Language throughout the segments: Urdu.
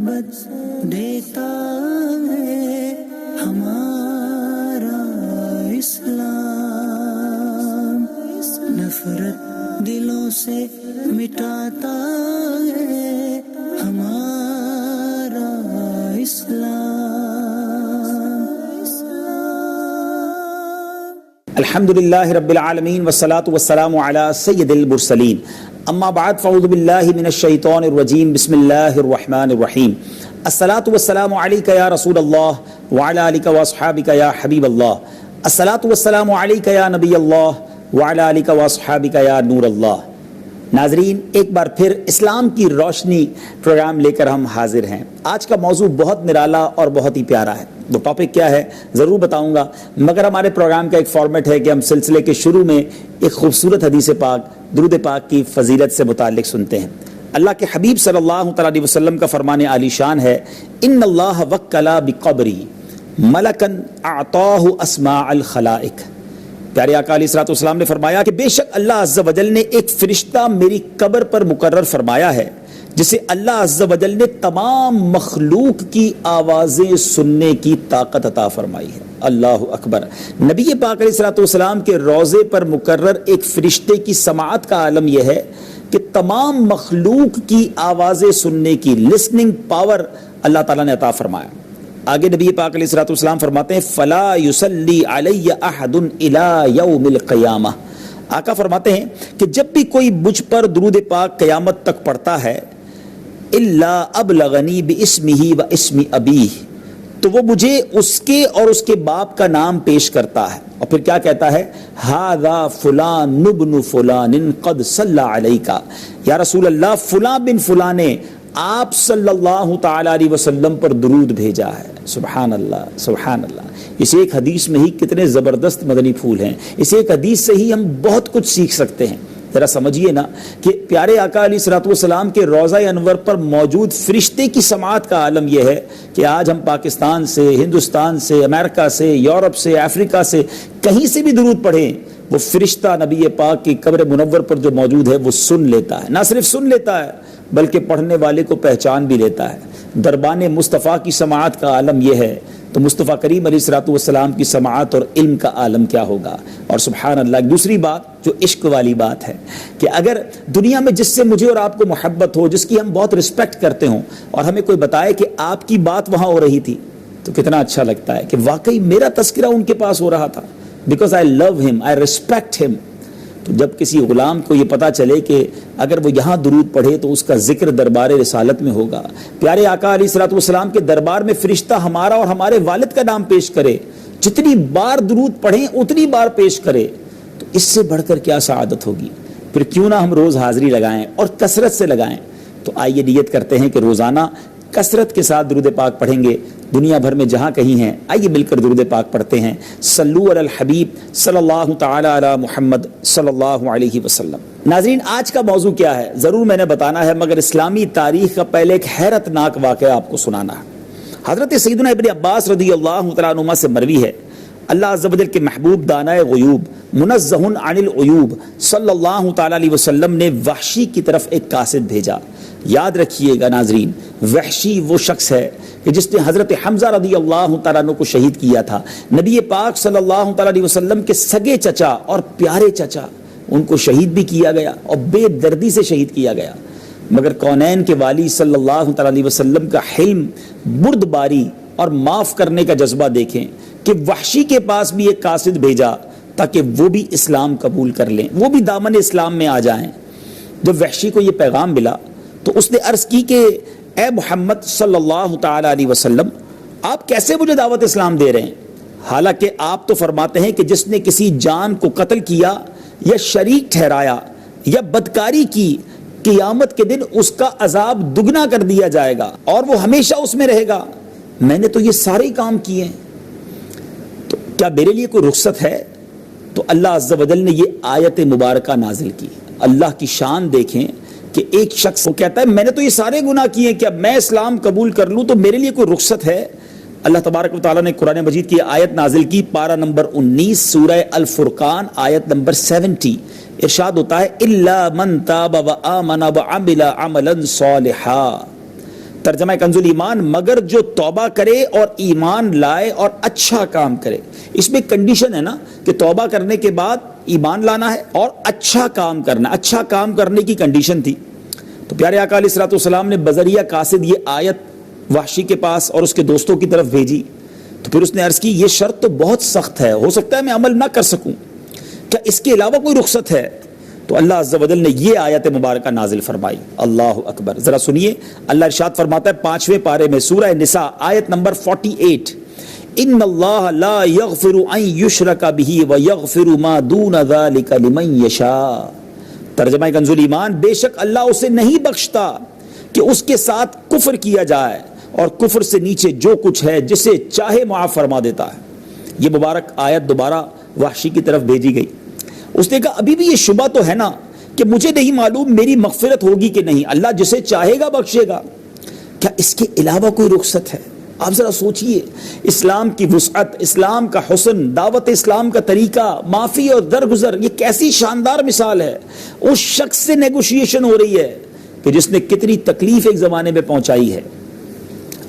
دیتا ہے ہمارا اسلام، نفرت دلوں سے مٹاتا ہے ہمارا اسلام۔ الحمدللہ رب العالمین والصلاة والسلام علی سید المرسلین، اما بعد فاعوذ باللہ من الشیطان الرجیم، بسم اللہ الرحمن الرحیم۔ الصلاة والسلام علیک یا رسول اللہ وعلی آلک واصحابک یا حبیب اللہ، الصلاة والسلام علیک یا نبی اللہ وعلی آلک واصحابک یا نور اللہ۔ ناظرین، ایک بار پھر اسلام کی روشنی پروگرام لے کر ہم حاضر ہیں۔ آج کا موضوع بہت نرالا اور بہت ہی پیارا ہے۔ وہ ٹاپک کیا ہے ضرور بتاؤں گا، مگر ہمارے پروگرام کا ایک فارمیٹ ہے کہ ہم سلسلے کے شروع میں ایک خوبصورت حدیث پاک، درود پاک کی فضیلت سے متعلق سنتے ہیں۔ اللہ کے حبیب صلی اللہ تعالی علیہ وسلم کا فرمان عالی شان ہے، ان اللہ وکل بقبری ملکن اعطاہ اسماء الخلائق۔ پیارے آقا علیہ الصلوۃ والسلام نے فرمایا کہ بے شک اللہ عز و جل نے ایک فرشتہ میری قبر پر مقرر فرمایا ہے، جسے اللہ عز و جل نے تمام مخلوق کی آوازیں سننے کی طاقت عطا فرمائی ہے۔ اللہ اکبر۔ نبی پاک علیہ الصلوۃ والسلام کے روضے پر مقرر ایک فرشتے کی سماعت کا عالم یہ ہے کہ تمام مخلوق کی آوازیں سننے کی لسننگ پاور اللہ تعالیٰ نے عطا فرمایا۔ آگے نبی پاک علیہ الصلوۃ والسلام فرماتے ہیں فلا یصلی علی احد الی یوم القیامہ۔ آقا فرماتے ہیں کہ جب بھی کوئی مجھ پر درود پاک قیامت تک پڑھتا ہے الا ابلغنی باسمہ و اسم ابیہ، تو وہ مجھے اس کے اور اس کے باپ کا نام پیش کرتا ہے، اور پھر کیا کہتا ہے ھذا فلان ابن فلان قد صلی علیک، یا رسول اللہ فلاں بن فلاں نے آپ صلی اللہ تعالی علیہ وسلم پر درود بھیجا ہے۔ سبحان اللہ، سبحان اللہ۔ اس ایک حدیث میں ہی کتنے زبردست مدنی پھول ہیں، اس ایک حدیث سے ہی ہم بہت کچھ سیکھ سکتے ہیں۔ ذرا سمجھیے نا کہ پیارے آقا علیہ الصلوۃ والسلام کے روضہ انور پر موجود فرشتے کی سماعت کا عالم یہ ہے کہ آج ہم پاکستان سے، ہندوستان سے، امریکہ سے، یورپ سے، افریقہ سے کہیں سے بھی درود پڑھیں، وہ فرشتہ نبی پاک کی قبر منور پر جو موجود ہے وہ سن لیتا ہے، نہ صرف سن لیتا ہے بلکہ پڑھنے والے کو پہچان بھی لیتا ہے۔ دربان مصطفیٰ کی سماعت کا عالم یہ ہے تو مصطفیٰ کریم علیہ الصلوۃ والسلام کی سماعت اور علم کا عالم کیا ہوگا۔ اور سبحان اللہ، ایک دوسری بات جو عشق والی بات ہے کہ اگر دنیا میں جس سے مجھے اور آپ کو محبت ہو، جس کی ہم بہت رسپیکٹ کرتے ہوں، اور ہمیں کوئی بتائے کہ آپ کی بات وہاں ہو رہی تھی تو کتنا اچھا لگتا ہے کہ واقعی میرا تذکرہ ان کے پاس ہو رہا تھا، بیکاز آئی لو ہم، آئی ریسپیکٹ ہم۔ تو جب کسی غلام کو یہ پتا چلے کہ اگر وہ یہاں درود پڑھے تو اس کا ذکر دربار رسالت میں ہوگا، پیارے آقا علیہ الصلوۃ والسلام کے دربار میں فرشتہ ہمارا اور ہمارے والد کا نام پیش کرے، جتنی بار درود پڑھیں اتنی بار پیش کرے، تو اس سے بڑھ کر کیا سعادت ہوگی۔ پھر کیوں نہ ہم روز حاضری لگائیں اور کثرت سے لگائیں۔ تو آئیے نیت کرتے ہیں کہ روزانہ کثرت کے ساتھ درود پاک پڑھیں گے، دنیا بھر میں جہاں کہیں ہیں آئیے مل کر درود پاک پڑھتے ہیں۔ صلو علی الحبیب صلی اللہ تعالی علی محمد صلی اللہ علیہ وسلم۔ ناظرین، آج کا موضوع کیا ہے ضرور میں نے بتانا ہے، مگر اسلامی تاریخ کا پہلے ایک حیرت ناک واقعہ آپ کو سنانا ہے۔ حضرت سیدنا ابن عباس رضی اللہ تعالیٰ عنہما سے مروی ہے، اللہ عز و جل کے محبوب دانائے غیوب منزہ عن العیوب صلی اللہ تعالی علیہ وسلم نے وحشی کی طرف ایک قاصد بھیجا۔ یاد رکھیے گا ناظرین، وحشی وہ شخص ہے کہ جس نے حضرت حمزہ رضی اللہ تعالیٰ عنہ کو شہید کیا تھا۔ نبی پاک صلی اللہ تعالیٰ علیہ وسلم کے سگے چچا اور پیارے چچا، ان کو شہید بھی کیا گیا اور بے دردی سے شہید کیا گیا، مگر کونین کے والی صلی اللہ تعالیٰ علیہ وسلم کا حلم، بردباری اور معاف کرنے کا جذبہ دیکھیں کہ وحشی کے پاس بھی ایک قاصد بھیجا تاکہ وہ بھی اسلام قبول کر لیں، وہ بھی دامن اسلام میں آ جائیں۔ جب وحشی کو یہ پیغام ملا تو اس نے عرض کی کہ اے محمد صلی اللہ تعالی علیہ وسلم، آپ کیسے مجھے دعوت اسلام دے رہے ہیں، حالانکہ آپ تو فرماتے ہیں کہ جس نے کسی جان کو قتل کیا یا شریک ٹھہرایا یا بدکاری کی، قیامت کے دن اس کا عذاب دگنا کر دیا جائے گا اور وہ ہمیشہ اس میں رہے گا۔ میں نے تو یہ سارے کام کیے ہیں، تو کیا میرے لیے کوئی رخصت ہے؟ تو اللہ عز و جل نے یہ آیت مبارکہ نازل کی۔ اللہ کی شان دیکھیں کہ ایک شخص وہ کہتا ہے میں نے تو یہ سارے گناہ کیے ہیں، کیا میں اسلام قبول کر لوں تو میرے لیے کوئی رخصت ہے؟ اللہ تبارک و تعالیٰ نے قرآن مجید کی آیت نازل کی، پارہ نمبر 19 سورہ الفرقان آیت نمبر 70۔ ارشاد ہوتا ہے الا من تاب وآمن وعمل عملا صالحا، ترجمہ کنزُ الایمان، مگر جو توبہ کرے اور ایمان لائے اور اچھا کام کرے. اس میں کنڈیشن ہے نا کہ توبہ کرنے کے بعد ایمان لانا ہے اور اچھا کام کرنا. اچھا کام کرنے کی کنڈیشن تھی. تو پیارے آقا علیہ الصلوۃ والسلام نے بذریعہ قاصد یہ آیت وحشی کے پاس اور اس کے دوستوں کی طرف بھیجی. تو پھر اس نے عرض کی یہ شرط تو بہت سخت ہے، ہو سکتا ہے میں عمل نہ کر سکوں، کیا اس کے علاوہ کوئی رخصت ہے؟ تو اللہ عز و جل نے یہ آیت مبارکہ نازل فرمائی. اللہ اکبر. ذرا سنیے، اللہ ارشاد فرماتا ہے 5ویں پارے میں سورہ نساء آیت نمبر 48، ان اللہ لا یغفر ان یشرک بہ ویغفر ما دون ذلک لمن یشاء. ترجمہ کنزُ الایمان، بے شک اللہ اسے نہیں بخشتا کہ اس کے ساتھ کفر کیا جائے اور کفر سے نیچے جو کچھ ہے جسے چاہے معاف فرما دیتا ہے. یہ مبارک آیت دوبارہ وحشی کی طرف بھیجی گئی. اس نے کہا ابھی بھی یہ شبہ تو ہے نا کہ مجھے نہیں معلوم میری مغفرت ہوگی کہ نہیں، اللہ جسے چاہے گا بخشے گا، کیا اس کے علاوہ کوئی رخصت ہے؟ آپ ذرا سوچئے، اسلام کی وسعت، اسلام کا حسن، دعوت اسلام کا طریقہ، معافی اور درگزر، یہ کیسی شاندار مثال ہے. اس شخص سے نیگوشیشن ہو رہی ہے کہ جس نے کتنی تکلیف ایک زمانے میں پہنچائی ہے.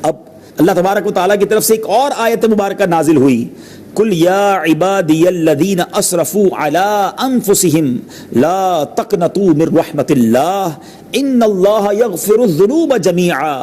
اب اللہ تبارک و تعالیٰ کی طرف سے ایک اور آیت مبارکہ نازل ہوئی، قل یا عبادی الذین اسرفوا علی انفسہم لا تقنطوا من رحمت اللہ ان اللہ یغفر الذنوب جمیعا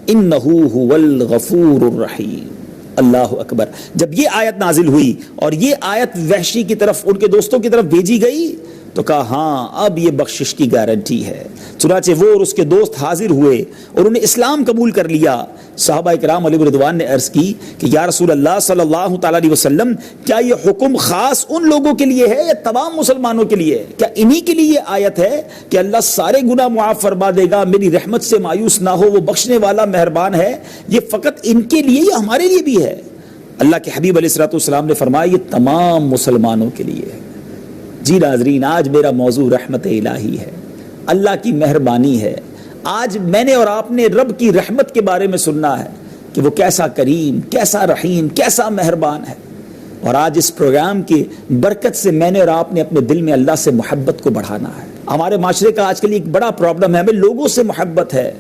انہ هو الغفور الرحیم. اللہ اکبر. جب یہ آیت نازل ہوئی اور یہ آیت وحشی کی طرف، ان کے دوستوں کی طرف بھیجی گئی تو کہا ہاں اب یہ بخشش کی گارنٹی ہے. چنانچہ وہ اور اس کے دوست حاضر ہوئے اور انہیں اسلام قبول کر لیا. صحابہ کرام علیہ رضوان نے عرض کی کہ یا رسول اللہ صلی اللہ تعالیٰ علیہ وسلم، کیا یہ حکم خاص ان لوگوں کے لیے ہے یا تمام مسلمانوں کے لیے؟ کیا انہی کے لیے یہ آیت ہے کہ اللہ سارے گناہ معاف فرما دے گا، میری رحمت سے مایوس نہ ہو، وہ بخشنے والا مہربان ہے؟ یہ فقط ان کے لیے یا ہمارے لیے بھی ہے؟ اللہ کے حبیب علیہ الصلوۃ والسلام نے فرمایا یہ تمام مسلمانوں کے لیے ہے. جی ناظرین، آج میرا موضوع رحمت الہی ہے، اللہ کی مہربانی ہے. آج میں نے اور آپ نے رب کی رحمت کے بارے میں سننا ہے کہ وہ کیسا کریم، کیسا رحیم، کیسا مہربان ہے. اور آج اس پروگرام کی برکت سے میں نے اور آپ نے اپنے دل میں اللہ سے محبت کو بڑھانا ہے. ہمارے معاشرے کا آج کل ایک بڑا پرابلم ہے، ہمیں لوگوں سے محبت ہے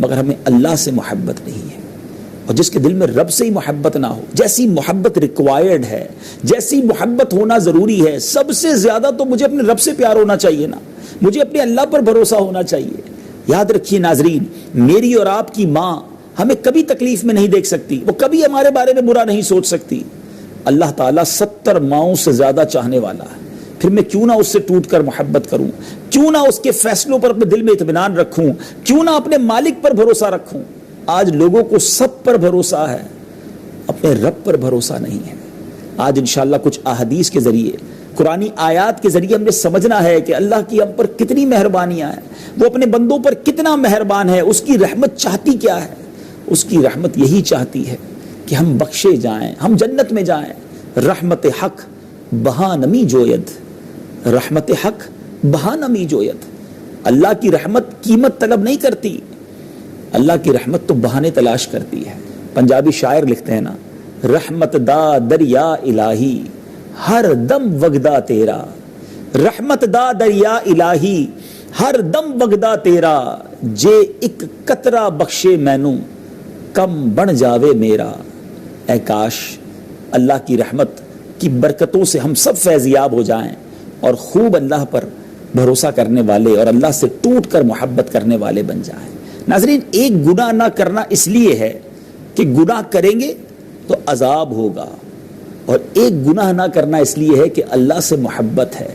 مگر ہمیں اللہ سے محبت نہیں ہے. اور جس کے دل میں رب سے ہی محبت نہ ہو، جیسی محبت ریکوائرڈ ہے، جیسی محبت ہونا ضروری ہے، سب سے زیادہ تو مجھے اپنے رب سے پیار ہونا چاہیے نا، مجھے اپنے اللہ پر بھروسہ ہونا چاہیے. یاد رکھیے ناظرین، میری اور آپ کی ماں ہمیں کبھی تکلیف میں نہیں دیکھ سکتی، وہ کبھی ہمارے بارے میں برا نہیں سوچ سکتی. اللہ تعالیٰ 70 ماؤں سے زیادہ چاہنے والا ہے. پھر میں کیوں نہ اس سے ٹوٹ کر محبت کروں، کیوں نہ اس کے فیصلوں پر اپنے دل میں اطمینان رکھوں، کیوں نہ اپنے مالک پر بھروسہ رکھوں. آج لوگوں کو سب پر بھروسہ ہے، اپنے رب پر بھروسہ نہیں ہے. آج انشاءاللہ کچھ احادیث کے ذریعے، قرآنی آیات کے ذریعے ہم نے سمجھنا ہے کہ اللہ کی ہم پر کتنی مہربانیاں ہیں، وہ اپنے بندوں پر کتنا مہربان ہے. اس کی رحمت چاہتی کیا ہے؟ اس کی رحمت یہی چاہتی ہے کہ ہم بخشے جائیں، ہم جنت میں جائیں. رحمت حق بہا نمی جوید، رحمت حق بہا نمی جوید. اللہ کی رحمت قیمت طلب نہیں کرتی، اللہ کی رحمت تو بہانے تلاش کرتی ہے. پنجابی شاعر لکھتے ہیں نا، رحمت دا دریا الہی ہر دم وگدا تیرا، رحمت دا دریا الہی ہر دم وگدا تیرا، جے ایک قطرہ بخشے مینوں کم بن جاوے میرا. اے کاش اللہ کی رحمت کی برکتوں سے ہم سب فیضیاب ہو جائیں اور خوب اللہ پر بھروسہ کرنے والے اور اللہ سے ٹوٹ کر محبت کرنے والے بن جائیں. ناظرین، ایک گناہ نہ کرنا اس لیے ہے کہ گناہ کریں گے تو عذاب ہوگا، اور ایک گناہ نہ کرنا اس لیے ہے کہ اللہ سے محبت ہے.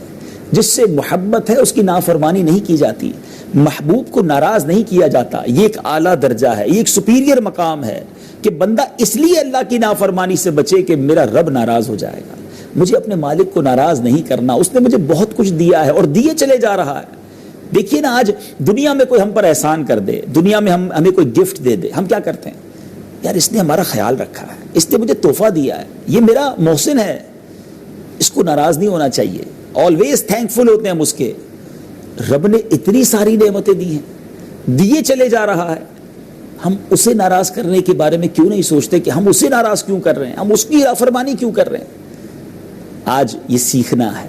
جس سے محبت ہے اس کی نافرمانی نہیں کی جاتی، محبوب کو ناراض نہیں کیا جاتا. یہ ایک اعلیٰ درجہ ہے، یہ ایک سپیریئر مقام ہے کہ بندہ اس لیے اللہ کی نافرمانی سے بچے کہ میرا رب ناراض ہو جائے گا. مجھے اپنے مالک کو ناراض نہیں کرنا، اس نے مجھے بہت کچھ دیا ہے اور دیے چلے جا رہا ہے. دیکھیے نا، آج دنیا میں کوئی ہم پر احسان کر دے، دنیا میں ہمیں کوئی گفٹ دے دے، ہم کیا کرتے ہیں؟ یار اس نے ہمارا خیال رکھا ہے، اس نے مجھے تحفہ دیا ہے، یہ میرا محسن ہے، اس کو ناراض نہیں ہونا چاہیے. آلویز تھینکفل ہوتے ہیں ہم اس کے. رب نے اتنی ساری نعمتیں دی ہیں، دیے چلے جا رہا ہے، ہم اسے ناراض کرنے کے بارے میں کیوں نہیں سوچتے کہ ہم اسے ناراض کیوں کر رہے ہیں، ہم اس کی نافرمانی کیوں کر رہے ہیں. آج یہ سیکھنا ہے،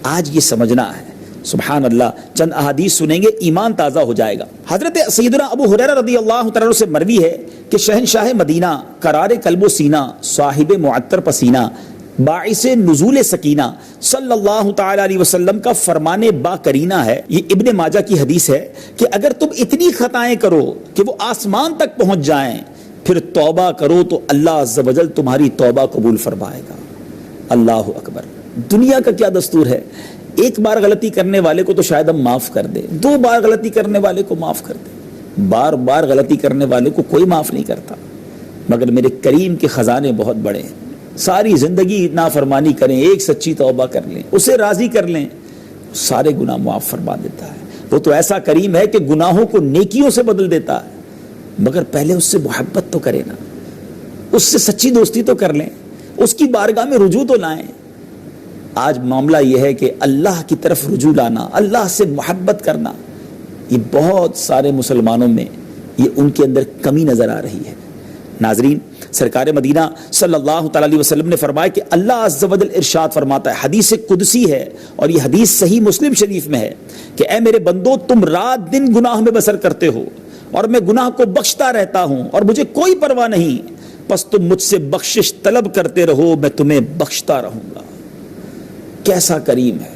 آج یہ سمجھنا ہے. سبحان اللہ. چند احادیث سنیں گے, ایمان تازہ ہو جائے گا. حضرت سیدنا ابو ہریرہ رضی اللہ تعالیٰ عنہ سے مروی ہے کہ شہنشاہ مدینہ, قرار قلب و سینہ, صاحب معطر پسینہ, باعث نزول سکینہ صلی اللہ تعالی علیہ وسلم کا فرمان با کرینہ ہے. یہ ابن ماجہ کی حدیث ہے کہ اگر تم اتنی خطائیں کرو کہ وہ آسمان تک پہنچ جائیں, پھر توبہ کرو تو اللہ عز و جل تمہاری توبہ قبول فرمائے گا. اللہ اکبر. دنیا کا کیا دستور ہے, ایک بار غلطی کرنے والے کو تو شاید ہم معاف کر دیں, 2 بار غلطی کرنے والے کو معاف کر دیں, بار بار غلطی کرنے والے کو کوئی معاف نہیں کرتا. مگر میرے کریم کے خزانے بہت بڑے ہیں. ساری زندگی نافرمانی کریں, ایک سچی توبہ کر لیں, اسے راضی کر لیں, سارے گناہ معاف فرما دیتا ہے. وہ تو ایسا کریم ہے کہ گناہوں کو نیکیوں سے بدل دیتا ہے. مگر پہلے اس سے محبت تو کریں نا, اس سے سچی دوستی تو کر لیں, اس کی بارگاہ میں رجوع تو لائیں. آج معاملہ یہ ہے کہ اللہ کی طرف رجوع لانا, اللہ سے محبت کرنا, یہ بہت سارے مسلمانوں میں یہ ان کے اندر کمی نظر آ رہی ہے. ناظرین, سرکار مدینہ صلی اللہ تعالی علیہ وسلم نے فرمایا کہ اللہ عز و جل ارشاد فرماتا ہے, حدیث قدسی ہے اور یہ حدیث صحیح مسلم شریف میں ہے کہ اے میرے بندو, تم رات دن گناہ میں بسر کرتے ہو اور میں گناہ کو بخشتا رہتا ہوں اور مجھے کوئی پرواہ نہیں, پس تم مجھ سے بخشش طلب کرتے رہو, میں تمہیں بخشتا رہوں گا. کیسا کریم ہے,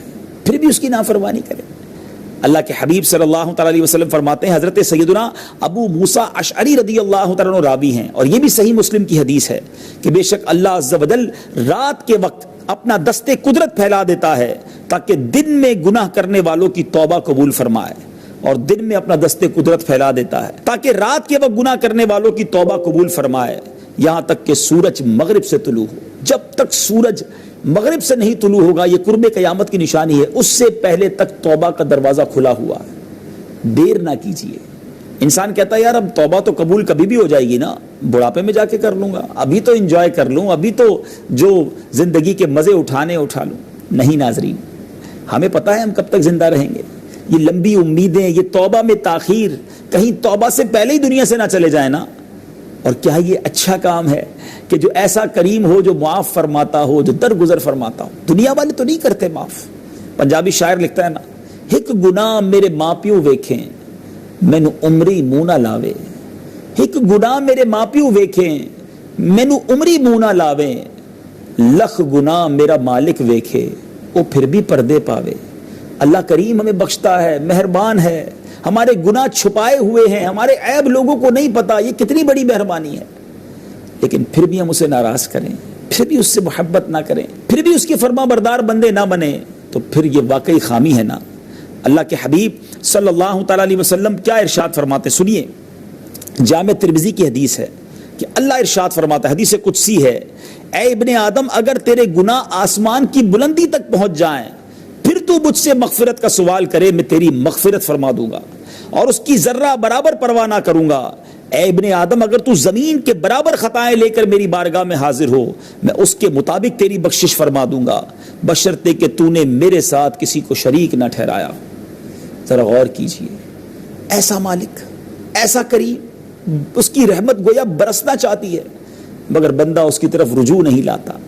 پھر بھی اس کی نافرمانی کرے. اللہ کے حبیب صلی اللہ تعالی علیہ وسلم فرماتے ہیں, حضرت سیدنا ابو موسیٰ اشعری رضی اللہ تعالیٰ عنہ راوی ہیں اور یہ بھی صحیح مسلم کی حدیث ہے کہ بے شک اللہ عز و جل رات کے وقت اپنا دستے قدرت پھیلا دیتا ہے تاکہ دن میں گناہ کرنے والوں کی توبہ قبول فرمائے, اور دن میں اپنا دستے قدرت پھیلا دیتا ہے تاکہ رات کے وقت گناہ کرنے والوں کی توبہ قبول فرمائے, یہاں تک کہ سورج مغرب سے طلوع ہو. جب تک سورج مغرب سے نہیں طلوع ہوگا, یہ قرب قیامت کی نشانی ہے, اس سے پہلے تک توبہ کا دروازہ کھلا ہوا ہے. دیر نہ کیجیے. انسان کہتا ہے یار اب توبہ تو قبول کبھی بھی ہو جائے گی نا, بڑھاپے میں جا کے کر لوں گا, ابھی تو انجوائے کر لوں, ابھی تو جو زندگی کے مزے اٹھا لوں. نہیں ناظرین, ہمیں پتہ ہے ہم کب تک زندہ رہیں گے. یہ لمبی امیدیں, یہ توبہ میں تاخیر, کہیں توبہ سے پہلے ہی دنیا سے نہ چلے جائیں نا. اور کیا یہ اچھا کام ہے کہ جو ایسا کریم ہو, جو معاف فرماتا ہو, جو درگزر فرماتا ہو. دنیا والے تو نہیں کرتے معاف. پنجابی شاعر لکھتا ہے نا, ہک گناہ میرے ماں پیو ویکھیں مینو عمری منہ نہ لاوے. ہک گناہ میرے ماں پیو ویکھیں مینو عمری منہ نہ لاوے. لکھ گناہ میرا مالک ویکھے وہ پھر بھی پردے پاوے. اللہ کریم ہمیں بخشتا ہے, مہربان ہے, ہمارے گناہ چھپائے ہوئے ہیں, ہمارے عیب لوگوں کو نہیں پتا. یہ کتنی بڑی مہربانی ہے. لیکن پھر بھی ہم اسے ناراض کریں, پھر بھی اس سے محبت نہ کریں, پھر بھی اس کے فرما بردار بندے نہ بنیں, تو پھر یہ واقعی خامی ہے نا. اللہ کے حبیب صلی اللہ تعالی علیہ وسلم کیا ارشاد فرماتے, سنیے. جامع ترمذی کی حدیث ہے کہ اللہ ارشاد فرماتا ہے, حدیث قدسی ہے, اے ابن آدم اگر تیرے گناہ آسمان کی بلندی تک پہنچ جائیں پھر تو مجھ سے مغفرت کا سوال کرے, میں تیری مغفرت فرما دوں گا اور اس کی ذرہ برابر پرواہ نہ کروں گا. اے ابن آدم اگر تو زمین کے برابر خطائیں لے کر میری بارگاہ میں حاضر ہو, میں اس کے مطابق تیری بخشش فرما دوں گا, بشرطے کہ تو نے میرے ساتھ کسی کو شریک نہ ٹھہرایا. ذرا غور کیجئے, ایسا مالک, ایسا کریم, اس کی رحمت گویا برسنا چاہتی ہے مگر بندہ اس کی طرف رجوع نہیں لاتا.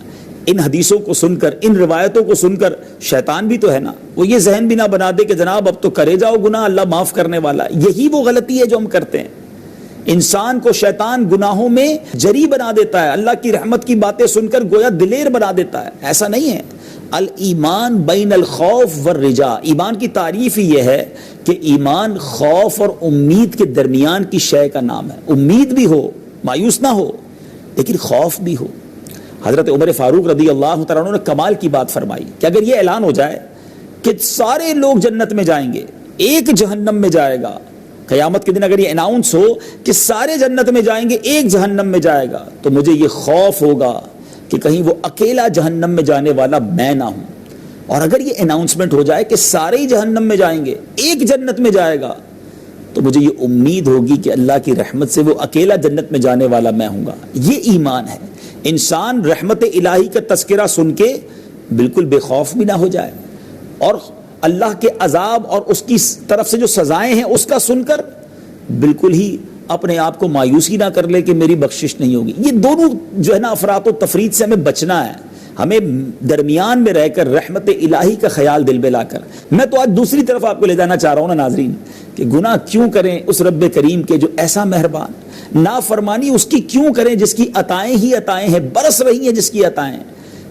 ان حدیثوں کو سن کر, ان روایتوں کو سن کر شیطان بھی تو ہے نا, وہ یہ ذہن بھی نہ بنا دے کہ جناب اب تو کرے جاؤ گناہ, اللہ معاف کرنے والا. یہی وہ غلطی ہے جو ہم کرتے ہیں. انسان کو شیطان گناہوں میں جری بنا دیتا ہے, اللہ کی رحمت کی باتیں سن کر گویا دلیر بنا دیتا ہے. ایسا نہیں ہے. الایمان بین الخوف والرجاء, ایمان کی تعریف ہی یہ ہے کہ ایمان خوف اور امید کے درمیان کی شے کا نام ہے. امید بھی ہو, مایوس نہ ہو, لیکن خوف بھی ہو. حضرت عمر فاروق رضی اللہ تعالیٰ عنہ نے کمال کی بات فرمائی کہ اگر یہ اعلان ہو جائے کہ سارے لوگ جنت میں جائیں گے, ایک جہنم میں جائے گا, قیامت کے دن اگر یہ اناؤنس ہو کہ سارے جنت میں جائیں گے, ایک جہنم میں جائے گا, تو مجھے یہ خوف ہوگا کہ کہیں وہ اکیلا جہنم میں جانے والا میں نہ ہوں. اور اگر یہ اناؤنسمنٹ ہو جائے کہ سارے ہی جہنم میں جائیں گے, ایک جنت میں جائے گا, تو مجھے یہ امید ہوگی کہ اللہ کی رحمت سے وہ اکیلا جنت میں جانے والا میں ہوں گا. یہ ایمان ہے. انسان رحمت الہی کا تذکرہ سن کے بالکل بے خوف بھی نہ ہو جائے, اور اللہ کے عذاب اور اس کی طرف سے جو سزائیں ہیں اس کا سن کر بالکل ہی اپنے آپ کو مایوسی نہ کر لے کہ میری بخشش نہیں ہوگی. یہ دونوں جو ہے نا افراط و تفرید سے ہمیں بچنا ہے. ہمیں درمیان میں رہ کر رحمت الہی کا خیال دل میں لا کر، میں تو آج دوسری طرف آپ کو لے جانا چاہ رہا ہوں نا ناظرین، کہ گناہ کیوں کریں اس رب کریم کے جو ایسا مہربان، نافرمانی اس کی کیوں کریں جس کی عطائیں ہی عطائیں ہیں، برس رہی ہیں جس کی عطائیں۔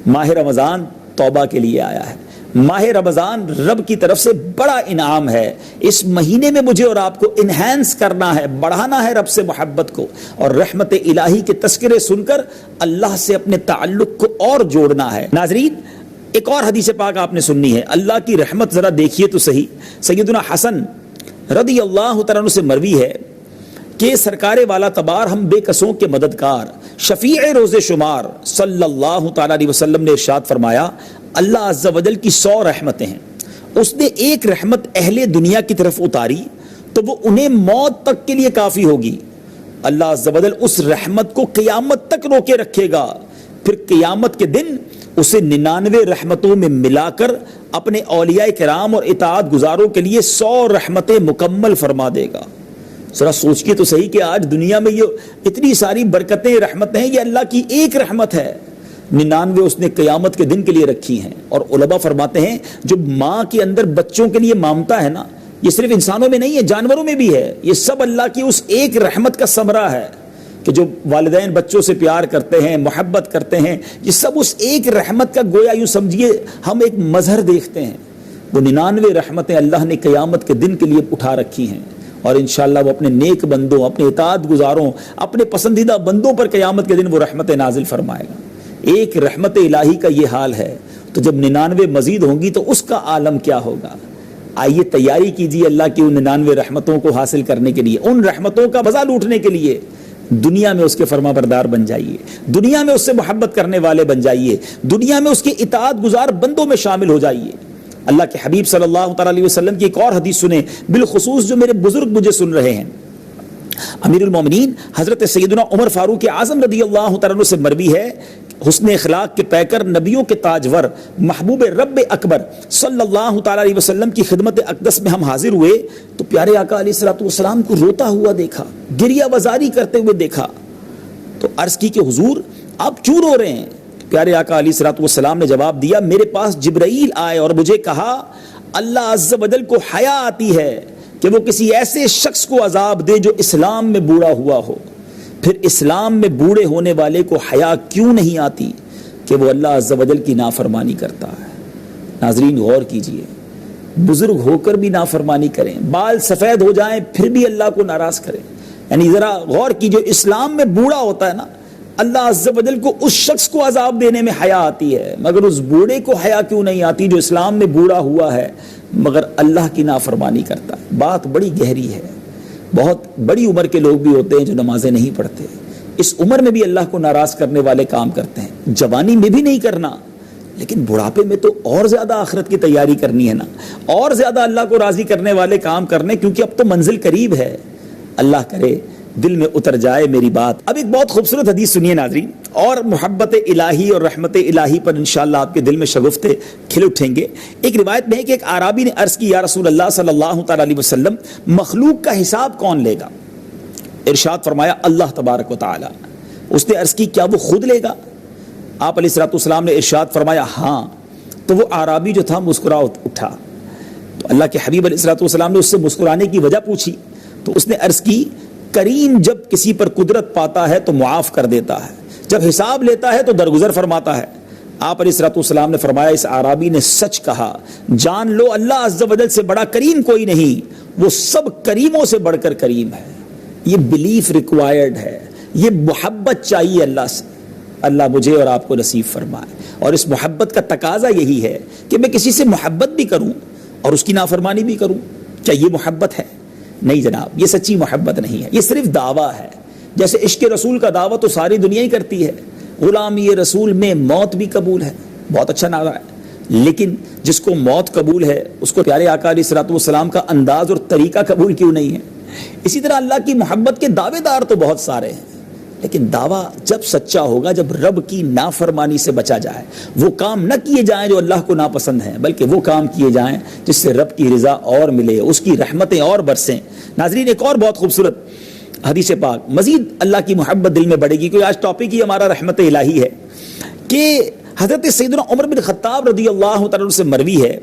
ماہ رمضان توبہ کے لیے آیا ہے، ماہ رمضان رب کی طرف سے بڑا انعام ہے، اس مہینے میں مجھے اور آپ کو انہینس کرنا ہے، بڑھانا ہے رب سے محبت کو، اور رحمت الہی کے تذکرے سن کر اللہ سے اپنے تعلق کو اور جوڑنا ہے۔ ناظرین ایک اور حدیث پاک آپ نے سننی ہے، اللہ کی رحمت ذرا دیکھیے تو صحیح۔ سیدنا حسن رضی اللہ تعالیٰ عنہ سے مروی ہے کہ سرکار والا تبار ہم بے کسوں کے مددگار شفیع روز شمار صلی اللہ تعالیٰ علیہ وسلم نے ارشاد فرمایا، اللہ عز و جل کی 100 رحمتیں ہیں، اس نے ایک رحمت اہل دنیا کی طرف اتاری تو وہ انہیں موت تک کے لیے کافی ہوگی، اللہ عز و جل اس رحمت کو قیامت تک روکے رکھے گا، پھر قیامت کے دن اسے 99 رحمتوں میں ملا کر اپنے اولیاء کرام اور اطاعت گزاروں کے لیے 100 رحمتیں مکمل فرما دے گا۔ ذرا سوچئے تو صحیح کہ آج دنیا میں یہ اتنی ساری برکتیں رحمتیں ہیں، یہ اللہ کی ایک رحمت ہے، 99 اس نے قیامت کے دن کے لیے رکھی ہیں۔ اور علماء فرماتے ہیں جو ماں کے اندر بچوں کے لیے مامتا ہے نا، یہ صرف انسانوں میں نہیں ہے، جانوروں میں بھی ہے، یہ سب اللہ کی اس ایک رحمت کا ثمرہ ہے کہ جو والدین بچوں سے پیار کرتے ہیں، محبت کرتے ہیں، یہ سب اس ایک رحمت کا گویا یوں سمجھیے ہم ایک مظہر دیکھتے ہیں۔ وہ 99 رحمتیں اللہ نے قیامت کے دن کے لیے اٹھا رکھی ہیں، اور انشاءاللہ وہ اپنے نیک بندوں، اپنے اطاعت گزاروں، اپنے پسندیدہ بندوں پر قیامت کے دن وہ رحمتیں نازل فرمائے گا۔ ایک رحمت الہی کا یہ حال ہے، تو جب 99 مزید ہوں گی تو اس کا عالم کیا ہوگا؟ آئیے تیاری کیجیے اللہ کی ان 99 رحمتوں کو حاصل کرنے کے لیے، ان رحمتوں کا مزہ لوٹنے کے لیے۔ دنیا میں اس کے فرما بردار بن جائیے، دنیا میں اس سے محبت کرنے والے بن جائیے، دنیا میں اس کے اطاعت گزار بندوں میں شامل ہو جائیے۔ اللہ کے حبیب صلی اللہ تعالی علیہ وسلم کی ایک اور حدیث سنیں، بالخصوص جو میرے بزرگ مجھے سن رہے ہیں۔ امیر المومنین حضرت سیدنا عمر فاروق اعظم رضی اللہ تعالیٰ عنہ سے مروی ہے، حسن اخلاق کے پیکر، نبیوں کے تاجور، محبوب رب اکبر صلی اللہ تعالیٰ علیہ وسلم کی خدمت اقدس میں ہم حاضر ہوئے تو پیارے آقا علیہ الصلوۃ والسلام کو روتا ہوا دیکھا، گریہ وزاری کرتے ہوئے دیکھا، تو عرض کی کہ حضور آپ کیوں رو رہے ہیں؟ پیارے آقا علیہ الصلوۃ والسلام نے جواب دیا، میرے پاس جبرائیل آئے اور مجھے کہا اللہ عز و جل کو حیا آتی ہے کہ وہ کسی ایسے شخص کو عذاب دے جو اسلام میں بوڑھا ہوا ہو، پھر اسلام میں بوڑھے ہونے والے کو حیا کیوں نہیں آتی کہ وہ اللہ عز و جل کی نافرمانی کرتا ہے۔ ناظرین غور کیجئے، بزرگ ہو کر بھی نافرمانی کریں، بال سفید ہو جائیں پھر بھی اللہ کو ناراض کریں، یعنی ذرا غور کیجئے، اسلام میں بوڑھا ہوتا ہے نا، اللہ عز و جل کو اس شخص کو عذاب دینے میں حیا آتی ہے، مگر اس بوڑھے کو حیا کیوں نہیں آتی جو اسلام میں بوڑھا ہوا ہے مگر اللہ کی نافرمانی کرتا ہے۔ بات بڑی گہری ہے، بہت بڑی عمر کے لوگ بھی ہوتے ہیں جو نمازیں نہیں پڑھتے، اس عمر میں بھی اللہ کو ناراض کرنے والے کام کرتے ہیں، جوانی میں بھی نہیں کرنا، لیکن بڑھاپے میں تو اور زیادہ آخرت کی تیاری کرنی ہے نا، اور زیادہ اللہ کو راضی کرنے والے کام کرنے، کیونکہ اب تو منزل قریب ہے۔ اللہ کرے دل میں اتر جائے میری بات۔ اب ایک بہت خوبصورت حدیث سنیے ناظرین، اور محبت الہی اور رحمت الہی پر انشاءاللہ آپ کے دل میں شگفتیں کھل اٹھیں گے۔ ایک روایت میں ہے کہ ایک اعرابی نے عرض کی، یا رسول اللہ صلی اللہ تعالی علیہ وسلم، مخلوق کا حساب کون لے گا؟ ارشاد فرمایا اللہ تبارک و تعالی۔ اس نے عرض کی کیا وہ خود لے گا؟ آپ علیہ الصلوۃ والسلام نے ارشاد فرمایا ہاں۔ تو وہ اعرابی جو تھا مسکرا اٹھا، تو اللہ کے حبیب علیہ الصلوۃ والسلام نے اس سے مسکرانے کی وجہ پوچھی، تو اس نے عرض کی کریم جب کسی پر قدرت پاتا ہے تو معاف کر دیتا ہے، جب حساب لیتا ہے تو درگزر فرماتا ہے۔ آپ علیہ الصلوۃ والسلام نے فرمایا اس اعرابی نے سچ کہا، جان لو اللہ عز و جل سے بڑا کریم کوئی نہیں، وہ سب کریموں سے بڑھ کر کریم ہے۔ یہ بلیف ریکوائرڈ ہے، یہ محبت چاہیے اللہ سے۔ اللہ مجھے اور آپ کو نصیب فرمائے، اور اس محبت کا تقاضا یہی ہے کہ میں کسی سے محبت بھی کروں اور اس کی نافرمانی بھی کروں۔ کیا یہ محبت ہے؟ نہیں جناب، یہ سچی محبت نہیں ہے، یہ صرف دعویٰ ہے۔ جیسے عشق رسول کا دعویٰ تو ساری دنیا ہی کرتی ہے، غلامی رسول میں موت بھی قبول ہے، بہت اچھا نعرہ ہے، لیکن جس کو موت قبول ہے اس کو پیارے آقا علیہ الصلوۃ والسلام کا انداز اور طریقہ قبول کیوں نہیں ہے؟ اسی طرح اللہ کی محبت کے دعوے دار تو بہت سارے ہیں، لیکن دعویٰ جب سچا ہوگا جب رب کی نافرمانی سے بچا جائے، وہ کام نہ کیے جائیں جو اللہ کو ناپسند ہیں، بلکہ وہ کام کیے جائیں جس سے رب کی رضا اور ملے، اس کی رحمتیں اور برسیں۔ ناظرین ایک اور بہت خوبصورت حدیث پاک، مزید اللہ کی محبت دل میں بڑھے گی، کیونکہ آج ٹاپک ہی ہمارا رحمت الہی ہے، کہ حضرت سیدنا عمر بن خطاب رضی اللہ تعالیٰ عنہ سے مروی ہے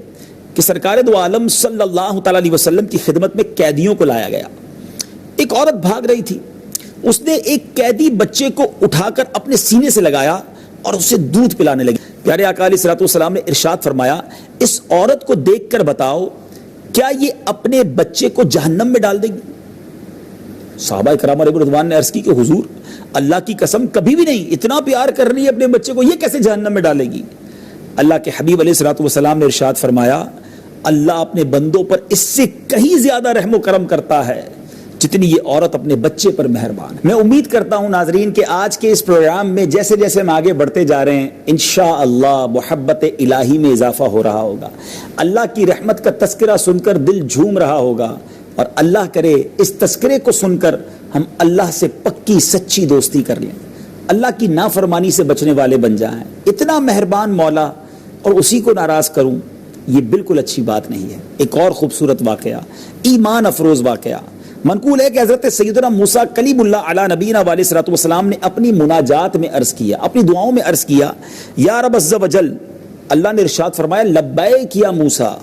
کہ سرکار دو عالم صلی اللہ تعالیٰ علیہ وسلم کی خدمت میں قیدیوں کو لایا گیا. ایک عورت بھاگ رہی تھی، اس نے ایک قیدی بچے کو اٹھا کر اپنے سینے سے لگایا اور اسے دودھ پلانے لگی. پیارے آقا علیہ الصلوۃ والسلام نے ارشاد فرمایا اس عورت کو دیکھ کر بتاؤ کیا یہ اپنے بچے کو جہنم میں ڈال دے گی؟ صحابہ کرام علیہ رضوان نے عرض کی کہ حضور اللہ کی قسم کبھی بھی نہیں، اتنا پیار کر رہی ہے اپنے بچے کو، یہ کیسے جہنم میں ڈالے گی؟ اللہ کے حبیب علیہ الصلوۃ والسلام نے ارشاد فرمایا اللہ اپنے بندوں پر اس سے کہیں زیادہ رحم و کرم کرتا ہے جتنی یہ عورت اپنے بچے پر مہربان ہے. میں امید کرتا ہوں ناظرین کہ آج کے اس پروگرام میں جیسے جیسے ہم آگے بڑھتے جا رہے ہیں انشاءاللہ محبت الہی میں اضافہ ہو رہا ہوگا، اللہ کی رحمت کا تذکرہ سن کر دل جھوم رہا ہوگا، اور اللہ کرے اس تذکرے کو سن کر ہم اللہ سے پکی سچی دوستی کر لیں، اللہ کی نافرمانی سے بچنے والے بن جائیں. اتنا مہربان مولا اور اسی کو ناراض کروں، یہ بالکل اچھی بات نہیں ہے. ایک اور خوبصورت واقعہ، ایمان افروز واقعہ منقول ہے کہ حضرت سیدنا موسیٰ کلیم اللہ علی نبینا علیہ الصلوۃ والسلام نے اپنی مناجات میں عرض کیا، اپنی دعاؤں میں عرض کیا، یا رب عز و جل، اللہ نے ارشاد فرمایا لبیک یا موسیٰ.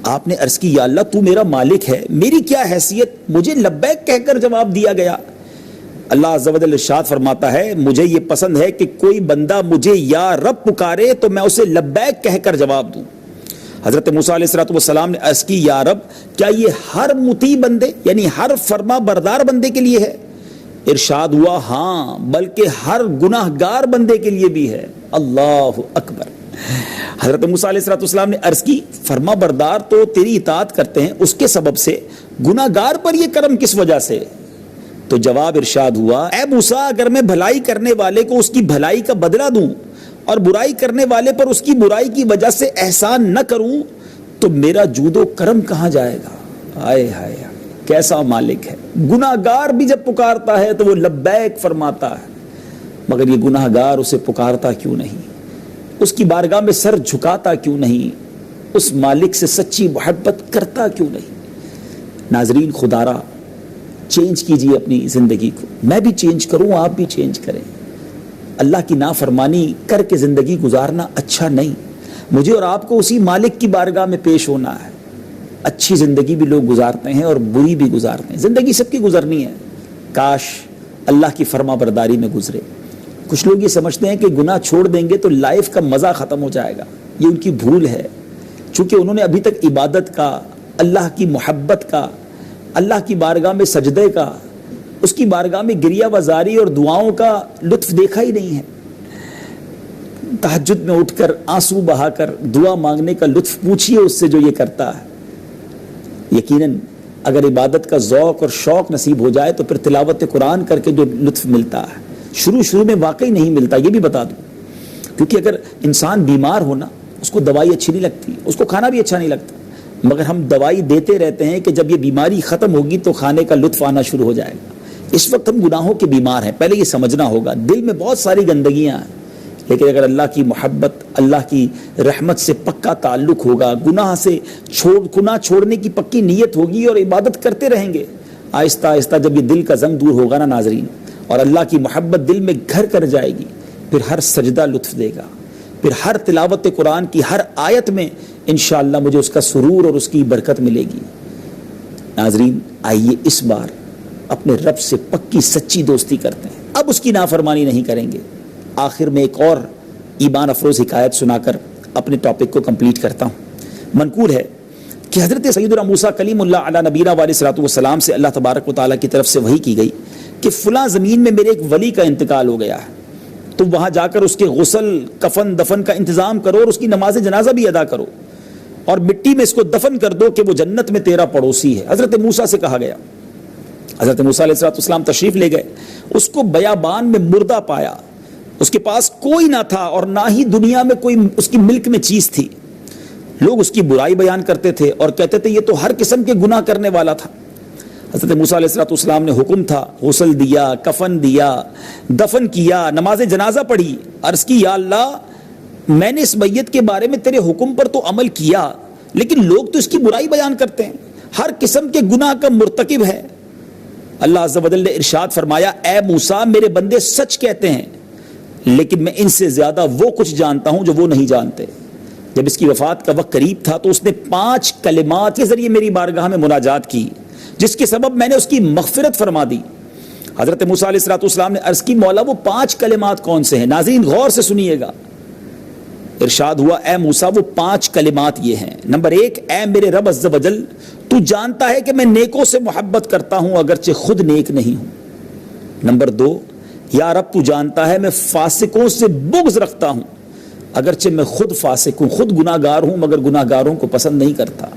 آپ نے عرض کی یا اللہ تو میرا مالک ہے، میری کیا حیثیت، مجھے لبیک کہہ کر جواب دیا گیا. اللہ عز و جل ارشاد فرماتا ہے مجھے یہ پسند ہے کہ کوئی بندہ مجھے یا رب پکارے تو میں اسے لبیک کہہ کر جواب دوں. حضرت موسیٰ علیہ الصلوۃ والسلام نے عرض کی یا رب کیا یہ ہر مطیع بندے یعنی ہر فرما بردار بندے کے لیے ہے؟ ارشاد ہوا ہاں بلکہ ہر گناہ گار بندے کے لیے بھی ہے. اللہ اکبر. حضرت موسیٰ علیہ الصلوۃ والسلام نے عرض کی فرما بردار تو تیری اطاعت کرتے ہیں، اس کے سبب سے گناہ گار پر یہ کرم کس وجہ سے؟ تو جواب ارشاد ہوا اے موسیٰ اگر میں بھلائی کرنے والے کو اس کی بھلائی کا بدلہ دوں اور برائی کرنے والے پر اس کی برائی کی وجہ سے احسان نہ کروں تو میرا جود و کرم کہاں جائے گا؟ آئے ہائے کیسا مالک ہے. گناہ گار بھی جب پکارتا ہے تو وہ لبیک فرماتا ہے، مگر یہ گناہ گار اسے پکارتا کیوں نہیں، اس کی بارگاہ میں سر جھکاتا کیوں نہیں، اس مالک سے سچی محبت کرتا کیوں نہیں؟ ناظرین خدارا چینج کیجئے اپنی زندگی کو، میں بھی چینج کروں، آپ بھی چینج کریں. اللہ کی نافرمانی کر کے زندگی گزارنا اچھا نہیں. مجھے اور آپ کو اسی مالک کی بارگاہ میں پیش ہونا ہے. اچھی زندگی بھی لوگ گزارتے ہیں اور بری بھی گزارتے ہیں، زندگی سب کی گزرنی ہے، کاش اللہ کی فرما برداری میں گزرے. کچھ لوگ یہ سمجھتے ہیں کہ گناہ چھوڑ دیں گے تو لائف کا مزہ ختم ہو جائے گا، یہ ان کی بھول ہے. چونکہ انہوں نے ابھی تک عبادت کا، اللہ کی محبت کا، اللہ کی بارگاہ میں سجدے کا، اس کی بارگاہ میں گریہ وزاری اور دعاؤں کا لطف دیکھا ہی نہیں ہے. تہجد میں اٹھ کر آنسو بہا کر دعا مانگنے کا لطف پوچھئے اس سے جو یہ کرتا ہے. یقیناً اگر عبادت کا ذوق اور شوق نصیب ہو جائے تو پھر تلاوت قرآن کر کے جو لطف ملتا ہے شروع میں واقعی نہیں ملتا، یہ بھی بتا دوں. کیونکہ اگر انسان بیمار ہونا اس کو دوائی اچھی نہیں لگتی، اس کو کھانا بھی اچھا نہیں لگتا، مگر ہم دوائی دیتے رہتے ہیں کہ جب یہ بیماری ختم ہوگی تو کھانے کا لطف آنا شروع ہو جائے گا. اس وقت ہم گناہوں کے بیمار ہیں، پہلے یہ سمجھنا ہوگا. دل میں بہت ساری گندگیاں ہیں، لیکن اگر اللہ کی محبت، اللہ کی رحمت سے پکا تعلق ہوگا، گناہ چھوڑنے کی پکی نیت ہوگی اور عبادت کرتے رہیں گے، آہستہ آہستہ جب یہ دل کا زنگ دور ہوگا نا ناظرین، اور اللہ کی محبت دل میں گھر کر جائے گی، پھر ہر سجدہ لطف دے گا، پھر ہر تلاوت قرآن کی ہر آیت میں انشاءاللہ مجھے اس کا سرور اور اس کی برکت ملے گی. ناظرین آئیے اس بار اپنے رب سے پکی سچی دوستی کرتے ہیں، اب اس کی نافرمانی نہیں کریں گے. آخر میں ایک اور ایمان افروز حکایت سنا کر اپنے ٹاپک کو کمپلیٹ کرتا ہوں. منقول ہے کہ حضرت سیدنا موسیٰ کلیم اللہ علی نبینا علیہ الصلوۃ والسلام سے اللہ تبارک و تعالیٰ کی طرف سے وحی کی گئی کہ فلاں زمین میں میرے ایک ولی کا انتقال ہو گیا ہے، تو وہاں جا کر اس کے غسل، کفن، دفن کا انتظام کرو اور اس کی نماز جنازہ بھی ادا کرو اور مٹی میں اس کو دفن کر دو کہ وہ جنت میں تیرا پڑوسی ہے. حضرت موسیٰ سے کہا گیا. حضرت موسیٰ علیہ الصلوۃ والسلام تشریف لے گئے، اس کو بیابان میں مردہ پایا، اس کے پاس کوئی نہ تھا اور نہ ہی دنیا میں کوئی اس کی ملک میں چیز تھی. لوگ اس کی برائی بیان کرتے تھے اور کہتے تھے یہ تو ہر قسم کے گناہ کرنے والا تھا. حضرت موسیٰ علیہ الصلوۃ والسلام نے حکم تھا، غسل دیا، کفن دیا، دفن کیا، نماز جنازہ پڑھی، عرض کی یا اللہ میں نے اس میت کے بارے میں تیرے حکم پر تو عمل کیا، لیکن لوگ تو اس کی برائی بیان کرتے ہیں، ہر قسم کے گناہ کا مرتکب ہے. اللہ عز و جل نے ارشاد فرمایا اے موسیٰ میرے بندے سچ کہتے ہیں، لیکن میں ان سے زیادہ وہ کچھ جانتا ہوں جو وہ نہیں جانتے. جب اس کی وفات کا وقت قریب تھا تو اس نے 5 کلمات کے ذریعے میری بارگاہ میں مناجات کی جس کے سبب میں نے اس کی مغفرت فرما دی. حضرت موسیٰ علیہ السلام نے عرض کی مولا وہ 5 کلمات کون سے ہیں؟ ناظرین غور سے سنیے گا. ارشاد ہوا اے موسیٰ وہ 5 کلمات یہ ہیں. نمبر 1 اے میرے رب عز و جل تو جانتا ہے کہ میں نیکوں سے محبت کرتا ہوں اگرچہ خود نیک نہیں ہوں. نمبر 2 یا رب تو جانتا ہے میں فاسقوں سے بغض رکھتا ہوں اگرچہ میں خود فاسق ہوں، خود گناہگار ہوں مگر گناہگاروں کو پسند نہیں کرتا.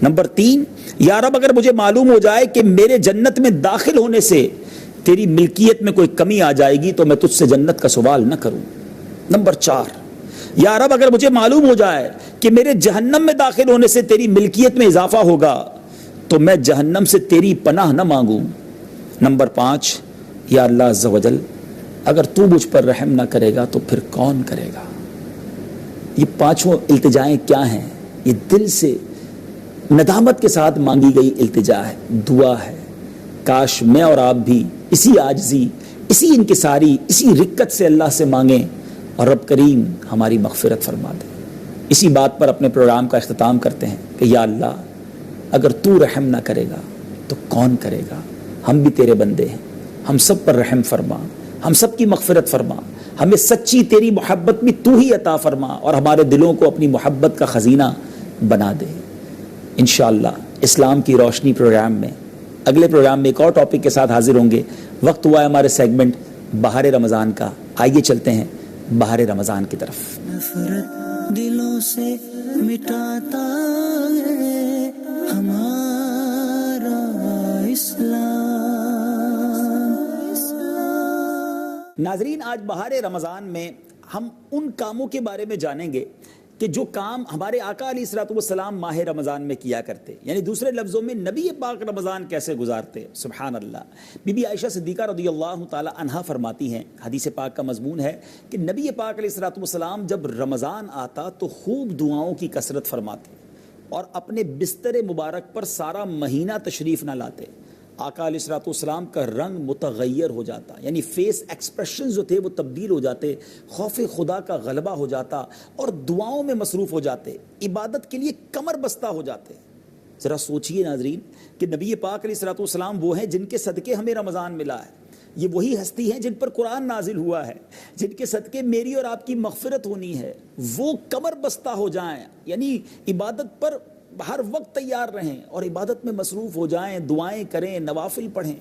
نمبر 3 یا رب اگر مجھے معلوم ہو جائے کہ میرے جنت میں داخل ہونے سے تیری ملکیت میں کوئی کمی آ جائے گی تو میں تجھ سے جنت کا سوال نہ کروں. نمبر 4 یا رب اگر مجھے معلوم ہو جائے کہ میرے جہنم میں داخل ہونے سے تیری ملکیت میں اضافہ ہوگا تو میں جہنم سے تیری پناہ نہ مانگوں. نمبر 5 یا اللہ عز و جل اگر تو مجھ پر رحم نہ کرے گا تو پھر کون کرے گا. یہ 5 التجائیں کیا ہیں؟ یہ دل سے ندامت کے ساتھ مانگی گئی التجا ہے، دعا ہے. کاش میں اور آپ بھی اسی عاجزی، اسی انکساری، اسی رکت سے اللہ سے مانگیں اور رب کریم ہماری مغفرت فرما دے. اسی بات پر اپنے پروگرام کا اختتام کرتے ہیں کہ یا اللہ اگر تو رحم نہ کرے گا تو کون کرے گا. ہم بھی تیرے بندے ہیں، ہم سب پر رحم فرما، ہم سب کی مغفرت فرما، ہمیں سچی تیری محبت بھی تو ہی عطا فرما اور ہمارے دلوں کو اپنی محبت کا خزینہ بنا دے. انشاءاللہ اسلام کی روشنی پروگرام میں اگلے پروگرام میں ایک اور ٹاپک کے ساتھ حاضر ہوں گے. وقت ہوا ہے ہمارے سیگمنٹ بہار رمضان کا. آئیے چلتے ہیں بہار رمضان کی طرف. نفرت دلوں سے مٹاتا ہے ہمارا اسلام. ناظرین آج بہار رمضان میں ہم ان کاموں کے بارے میں جانیں گے کہ جو کام ہمارے آقا علیہ الصلوۃ والسلام ماہ رمضان میں کیا کرتے، یعنی دوسرے لفظوں میں نبی پاک رمضان کیسے گزارتے. سبحان اللہ. بی بی عائشہ صدیقہ رضی اللہ تعالی عنہا فرماتی ہیں، حدیث پاک کا مضمون ہے کہ نبی پاک علیہ الصلوۃ والسلام جب رمضان آتا تو خوب دعاؤں کی کثرت فرماتے اور اپنے بستر مبارک پر سارا مہینہ تشریف نہ لاتے. آقا علیہ الصلوۃ والسلام کا رنگ متغیر ہو جاتا، یعنی فیس ایکسپریشن جو تھے وہ تبدیل ہو جاتے، خوف خدا کا غلبہ ہو جاتا اور دعاؤں میں مصروف ہو جاتے، عبادت کے لیے کمر بستہ ہو جاتے. ذرا سوچئے ناظرین کہ نبی پاک علیہ الصلوۃ والسلام وہ ہیں جن کے صدقے ہمیں رمضان ملا ہے. یہ وہی ہستی ہیں جن پر قرآن نازل ہوا ہے، جن کے صدقے میری اور آپ کی مغفرت ہونی ہے. وہ کمر بستہ ہو جائیں، یعنی عبادت پر ہر وقت تیار رہیں اور عبادت میں مصروف ہو جائیں، دعائیں کریں، نوافل پڑھیں.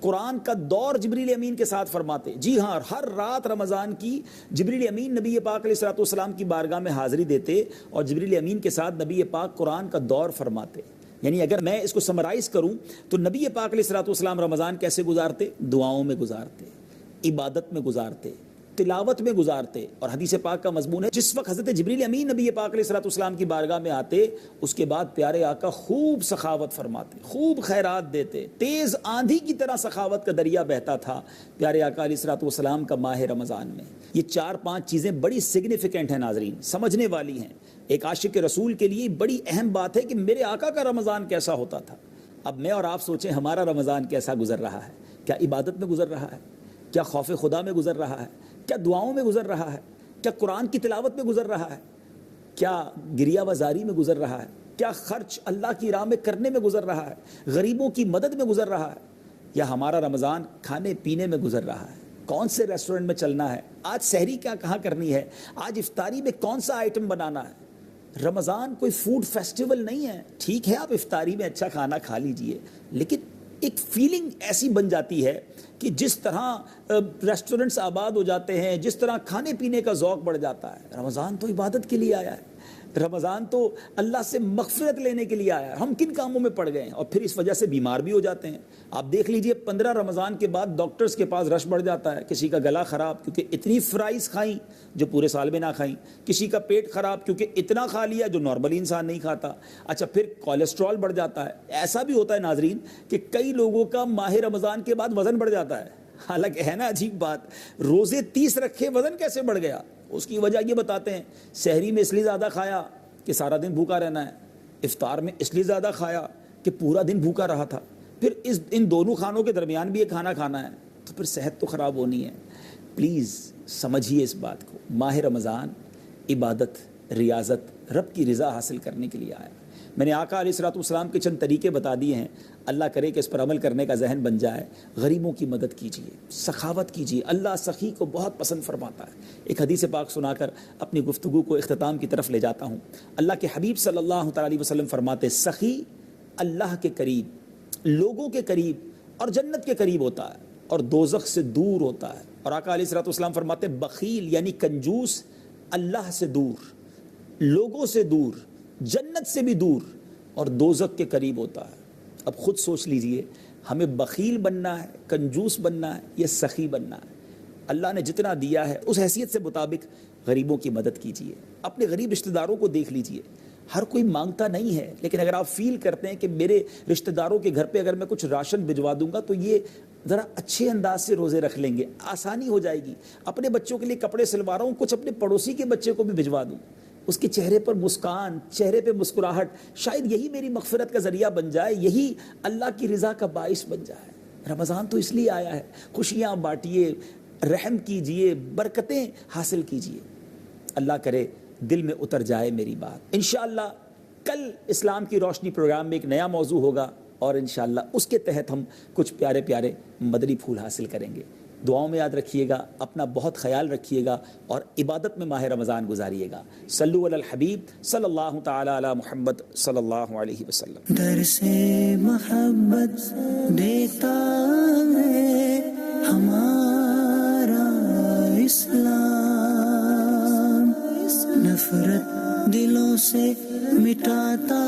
قرآن کا دور جبریل امین کے ساتھ فرماتے. جی ہاں، ہر رات رمضان کی جبریل امین نبی پاک علیہ الصلوۃ والسلام کی بارگاہ میں حاضری دیتے اور جبریل امین کے ساتھ نبی پاک قرآن کا دور فرماتے. یعنی اگر میں اس کو سمرائز کروں تو نبی پاک علیہ الصلوۃ والسلام رمضان کیسے گزارتے؟ دعاؤں میں گزارتے، عبادت میں گزارتے، تلاوت میں گزارتے. اور حدیث پاک کا مضمون ہے جس وقت حضرت جبریل امین نبی پاک علیہ الصلوۃ والسلام کی بارگاہ میں آتے اس کے بعد پیارے آقا خوب سخاوت فرماتے، خوب خیرات دیتے. تیز آندھی کی طرح سخاوت کا دریا بہتا تھا پیارے آقا علیہ الصلوۃ والسلام کا ماہ رمضان میں. یہ 4-5 چیزیں بڑی سگنیفیکنٹ ہیں ناظرین، سمجھنے والی ہیں. ایک عاشق رسول کے لیے بڑی اہم بات ہے کہ میرے آقا کا رمضان کیسا ہوتا تھا. اب میں اور آپ سوچیں ہمارا رمضان کیسا گزر رہا ہے. کیا عبادت میں گزر رہا ہے؟ کیا خوف خدا میں گزر رہا ہے؟ کیا دعاؤں میں گزر رہا ہے؟ کیا قرآن کی تلاوت میں گزر رہا ہے؟ کیا گریہ وزاری میں گزر رہا ہے؟ کیا خرچ اللہ کی راہ میں کرنے میں گزر رہا ہے؟ غریبوں کی مدد میں گزر رہا ہے؟ یا ہمارا رمضان کھانے پینے میں گزر رہا ہے؟ کون سے ریسٹورنٹ میں چلنا ہے؟ آج سحری کیا کہاں کرنی ہے؟ آج افطاری میں کون سا آئٹم بنانا ہے؟ رمضان کوئی فوڈ فیسٹیول نہیں ہے. ٹھیک ہے آپ افطاری میں اچھا کھانا کھا لیجئے، لیکن ایک فیلنگ ایسی بن جاتی ہے کہ جس طرح ریسٹورنٹس آباد ہو جاتے ہیں، جس طرح کھانے پینے کا ذوق بڑھ جاتا ہے. رمضان تو عبادت کے لیے آیا ہے، رمضان تو اللہ سے مغفرت لینے کے لیے آیا ہے. ہم کن کاموں میں پڑ گئے ہیں اور پھر اس وجہ سے بیمار بھی ہو جاتے ہیں. آپ دیکھ لیجئے 15 رمضان کے بعد ڈاکٹرز کے پاس رش بڑھ جاتا ہے. کسی کا گلا خراب کیونکہ اتنی فرائز کھائیں جو پورے سال میں نہ کھائیں، کسی کا پیٹ خراب کیونکہ اتنا کھا لیا جو نارملی انسان نہیں کھاتا. اچھا پھر کولیسٹرول بڑھ جاتا ہے. ایسا بھی ہوتا ہے ناظرین کہ کئی لوگوں کا ماہ رمضان کے بعد وزن بڑھ جاتا ہے. حالانکہ ہے نا عجیب بات، روزے 30 رکھے وزن کیسے بڑھ گیا؟ اس کی وجہ یہ بتاتے ہیں سحری میں اس لیے زیادہ کھایا کہ سارا دن بھوکا رہنا ہے، افطار میں اس لیے زیادہ کھایا کہ پورا دن بھوکا رہا تھا، پھر ان دونوں کھانوں کے درمیان بھی یہ کھانا کھانا ہے تو پھر صحت تو خراب ہونی ہے. پلیز سمجھیے اس بات کو، ماہ رمضان عبادت، ریاضت، رب کی رضا حاصل کرنے کے لیے آیا۔ میں نے آقا علیہ الصلوۃ والسلام کے چند طریقے بتا دیے ہیں، اللہ کرے کہ اس پر عمل کرنے کا ذہن بن جائے۔ غریبوں کی مدد کیجیے، سخاوت کیجیے، اللہ سخی کو بہت پسند فرماتا ہے۔ ایک حدیث پاک سنا کر اپنی گفتگو کو اختتام کی طرف لے جاتا ہوں۔ اللہ کے حبیب صلی اللہ تعالی علیہ وسلم فرماتے، سخی اللہ کے قریب، لوگوں کے قریب اور جنت کے قریب ہوتا ہے اور دوزخ سے دور ہوتا ہے۔ اور آقا علیہ الصلوۃ والسلام فرماتے، بخیل یعنی کنجوس اللہ سے دور، لوگوں سے دور، جنت سے بھی دور اور دوزخ کے قریب ہوتا ہے۔ اب خود سوچ لیجئے، ہمیں بخیل بننا ہے، کنجوس بننا ہے یا سخی بننا ہے؟ اللہ نے جتنا دیا ہے اس حیثیت سے مطابق غریبوں کی مدد کیجیے۔ اپنے غریب رشتہ داروں کو دیکھ لیجئے، ہر کوئی مانگتا نہیں ہے، لیکن اگر آپ فیل کرتے ہیں کہ میرے رشتہ داروں کے گھر پہ اگر میں کچھ راشن بھجوا دوں گا تو یہ ذرا اچھے انداز سے روزے رکھ لیں گے، آسانی ہو جائے گی۔ اپنے بچوں کے لیے کپڑے سلوا رہا ہوں، کچھ اپنے پڑوسی کے بچے کو بھی بھجوا دوں، اس کے چہرے پر مسکان، چہرے پہ مسکراہٹ، شاید یہی میری مغفرت کا ذریعہ بن جائے، یہی اللہ کی رضا کا باعث بن جائے۔ رمضان تو اس لیے آیا ہے، خوشیاں بانٹیے، رحم کیجئے، برکتیں حاصل کیجئے۔ اللہ کرے دل میں اتر جائے میری بات۔ انشاءاللہ کل اسلام کی روشنی پروگرام میں ایک نیا موضوع ہوگا اور انشاءاللہ اس کے تحت ہم کچھ پیارے پیارے مدنی پھول حاصل کریں گے۔ دعاؤں میں یاد رکھیے گا، اپنا بہت خیال رکھیے گا اور عبادت میں ماہ رمضان گزاریے گا۔ صلو علی الحبیب صلی اللہ تعالی علی محمد صلی اللہ علیہ وسلم۔ درس محبت دیتا ہے ہمارا اسلام، نفرت دلوں سے مٹاتا